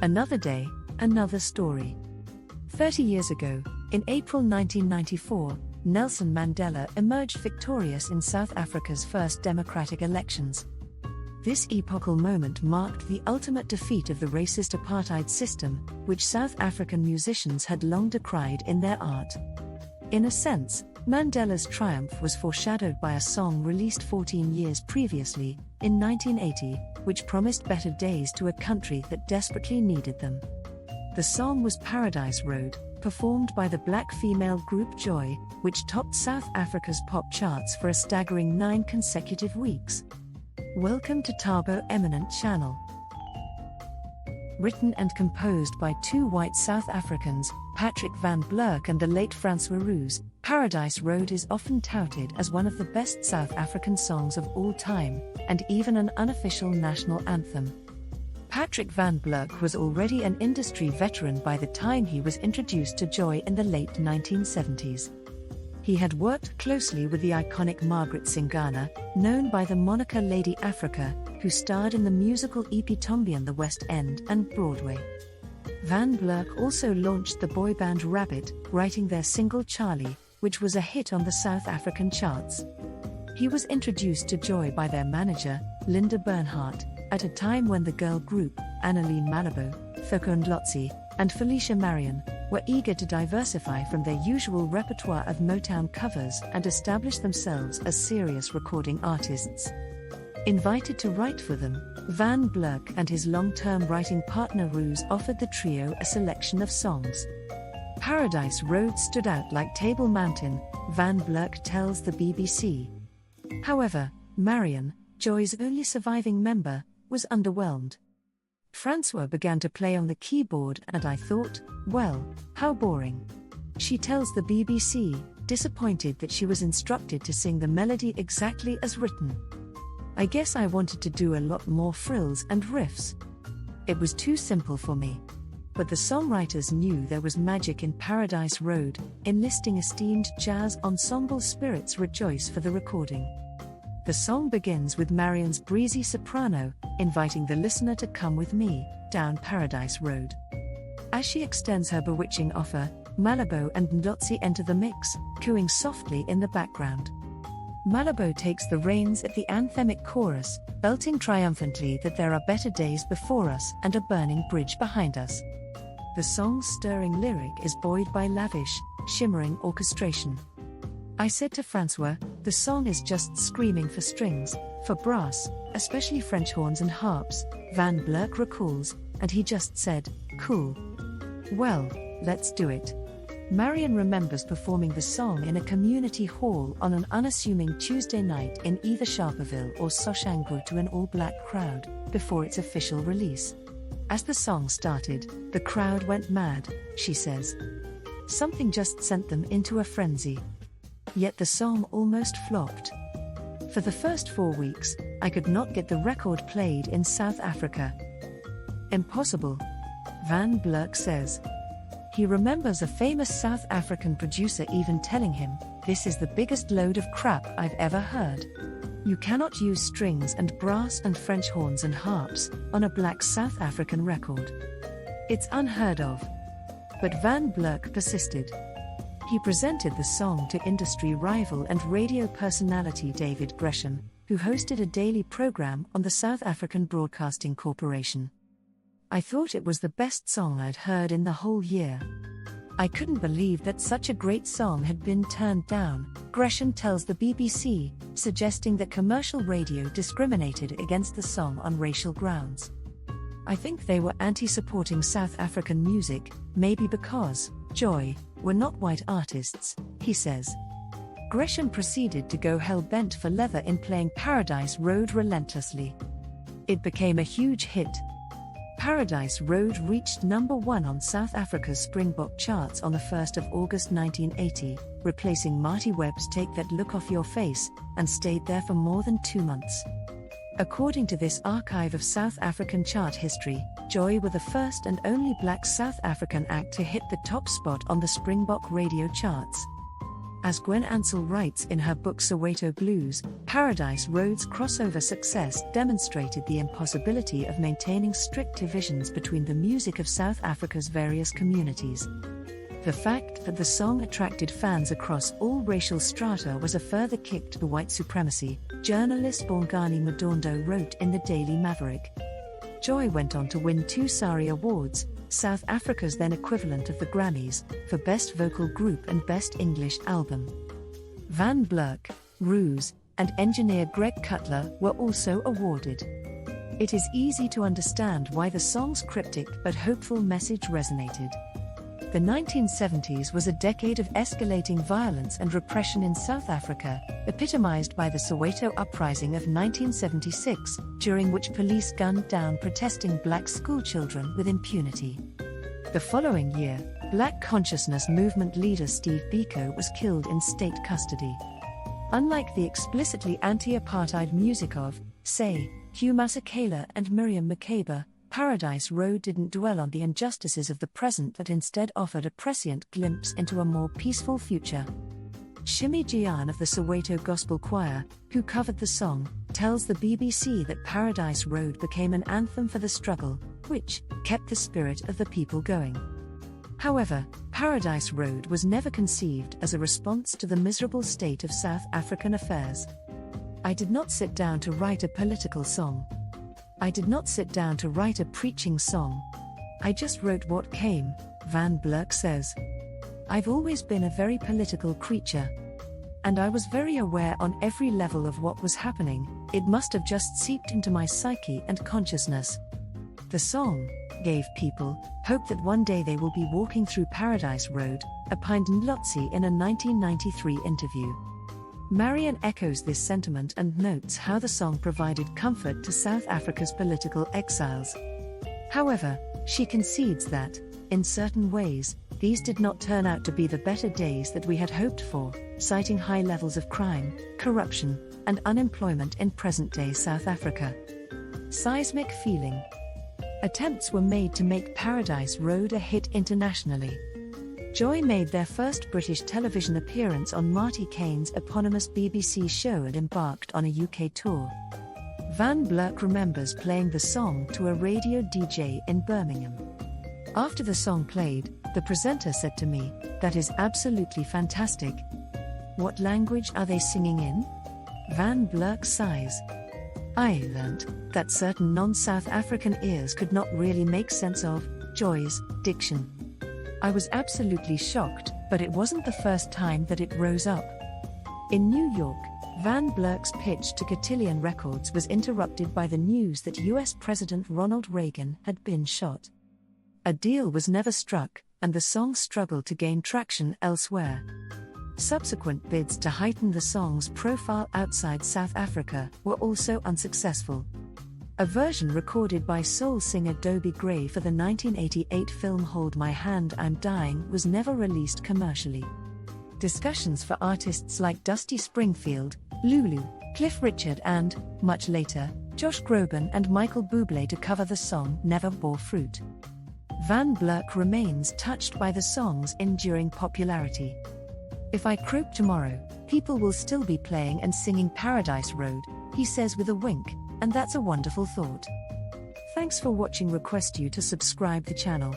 Another day, another story. 30 years ago, in April 1994, Nelson Mandela emerged victorious in South Africa's first democratic elections. This epochal moment marked the ultimate defeat of the racist apartheid system, which South African musicians had long decried in their art. In a sense, Mandela's triumph was foreshadowed by a song released 14 years previously, in 1980, which promised better days to a country that desperately needed them. The song was Paradise Road, performed by the black female group Joy, which topped South Africa's pop charts for a staggering 9 consecutive weeks. Welcome to Tabo Eminent Channel. Written and composed by two white South Africans, Patric van Blerk and the late Fransua Roos, Paradise Road is often touted as one of the best South African songs of all time, and even an unofficial national anthem. Patric van Blerk was already an industry veteran by the time he was introduced to Joy in the late 1970s. He had worked closely with the iconic Margaret Singana, known by the moniker Lady Africa, who starred in the musical Epochal on the West End and Broadway. Van Blerk also launched the boy band Rabbit, writing their single Charlie, which was a hit on the South African charts. He was introduced to Joy by their manager, Linda Bernhardt, at a time when the girl group, Annelie Malibu, Thoko Ndlotsi, and Felicia Marion, were eager to diversify from their usual repertoire of Motown covers and establish themselves as serious recording artists. Invited to write for them, Van Blerk and his long-term writing partner Roos offered the trio a selection of songs. Paradise Road stood out like Table Mountain, Van Blerk tells the BBC. However, Marion, Joy's only surviving member, was underwhelmed. Fransua began to play on the keyboard and I thought, well, how boring. She tells the BBC, disappointed that she was instructed to sing the melody exactly as written. I guess I wanted to do a lot more frills and riffs. It was too simple for me. But the songwriters knew there was magic in Paradise Road, enlisting esteemed jazz ensemble Spirits Rejoice for the recording. The song begins with Marion's breezy soprano, inviting the listener to come with me, down Paradise Road. As she extends her bewitching offer, Malibu and Ndlotsi enter the mix, cooing softly in the background. Malibu takes the reins at the anthemic chorus, belting triumphantly that there are better days before us and a burning bridge behind us. The song's stirring lyric is buoyed by lavish, shimmering orchestration. I said to Fransua, the song is just screaming for strings, for brass, especially French horns and harps, Van Blerk recalls, and he just said, cool. Well, let's do it. Marion remembers performing the song in a community hall on an unassuming Tuesday night in either Sharperville or Soshanguve to an all-black crowd, before its official release. As the song started, the crowd went mad, she says. Something just sent them into a frenzy. Yet the song almost flopped. For the first 4 weeks, I could not get the record played in South Africa. Impossible, Van Blerk says. He remembers a famous South African producer even telling him, "This is the biggest load of crap I've ever heard. You cannot use strings and brass and French horns and harps on a black South African record. It's unheard of." But Van Blerk persisted. He presented the song to industry rival and radio personality David Gresham, who hosted a daily program on the South African Broadcasting Corporation. I thought it was the best song I'd heard in the whole year. I couldn't believe that such a great song had been turned down, Gresham tells the BBC, suggesting that commercial radio discriminated against the song on racial grounds. I think they were anti-supporting South African music, maybe because Joy were not white artists, he says. Gresham proceeded to go hell-bent for leather in playing Paradise Road relentlessly. It became a huge hit. Paradise Road reached #1 on South Africa's Springbok charts on the 1st of August 1980, replacing Marty Webb's Take That Look Off Your Face, and stayed there for more than 2 months. According to this archive of South African chart history, Joy were the first and only black South African act to hit the top spot on the Springbok radio charts. As Gwen Ansell writes in her book Soweto Blues, Paradise Road's crossover success demonstrated the impossibility of maintaining strict divisions between the music of South Africa's various communities. The fact that the song attracted fans across all racial strata was a further kick to the white supremacy, journalist Bongani Madondo wrote in the Daily Maverick. Joy went on to win 2 SARI Awards, South Africa's then equivalent of the Grammys, for Best Vocal Group and Best English Album. Van Blerk, Roos, and engineer Greg Cutler were also awarded. It is easy to understand why the song's cryptic but hopeful message resonated. The 1970s was a decade of escalating violence and repression in South Africa, epitomized by the Soweto uprising of 1976, during which police gunned down protesting black schoolchildren with impunity. The following year, Black Consciousness Movement leader Steve Biko was killed in state custody. Unlike the explicitly anti-apartheid music of, say, Hugh Masekela and Miriam Makeba, Paradise Road didn't dwell on the injustices of the present but instead offered a prescient glimpse into a more peaceful future. Shimi Jian of the Soweto Gospel Choir, who covered the song, tells the BBC that Paradise Road became an anthem for the struggle, which kept the spirit of the people going. However, Paradise Road was never conceived as a response to the miserable state of South African affairs. I did not sit down to write a political song. I did not sit down to write a preaching song. I just wrote what came, Van Blerk says. I've always been a very political creature. And I was very aware on every level of what was happening. It must have just seeped into my psyche and consciousness. The song gave people hope that one day they will be walking through Paradise Road, opined Ndlotsi in a 1993 interview. Marion echoes this sentiment and notes how the song provided comfort to South Africa's political exiles. However, she concedes that, in certain ways, these did not turn out to be the better days that we had hoped for, citing high levels of crime, corruption, and unemployment in present-day South Africa. Seismic feeling. Attempts were made to make Paradise Road a hit internationally. Joy made their first British television appearance on Marty Kane's eponymous BBC show and embarked on a UK tour. Van Blerk remembers playing the song to a radio DJ in Birmingham. After the song played, the presenter said to me, "That is absolutely fantastic. What language are they singing in?" Van Blerk sighs. "I learnt that certain non-South African ears could not really make sense of Joy's diction. I was absolutely shocked, but it wasn't the first time that it rose up." In New York, Van Blerk's pitch to Cotillion Records was interrupted by the news that US President Ronald Reagan had been shot. A deal was never struck, and the song struggled to gain traction elsewhere. Subsequent bids to heighten the song's profile outside South Africa were also unsuccessful. A version recorded by soul singer Dobie Gray for the 1988 film Hold My Hand I'm Dying was never released commercially. Discussions for artists like Dusty Springfield, Lulu, Cliff Richard and, much later, Josh Groban and Michael Bublé to cover the song never bore fruit. Van Blerk remains touched by the song's enduring popularity. "If I croak tomorrow, people will still be playing and singing Paradise Road," he says with a wink. And that's a wonderful thought. Thanks for watching. Request you to subscribe the channel.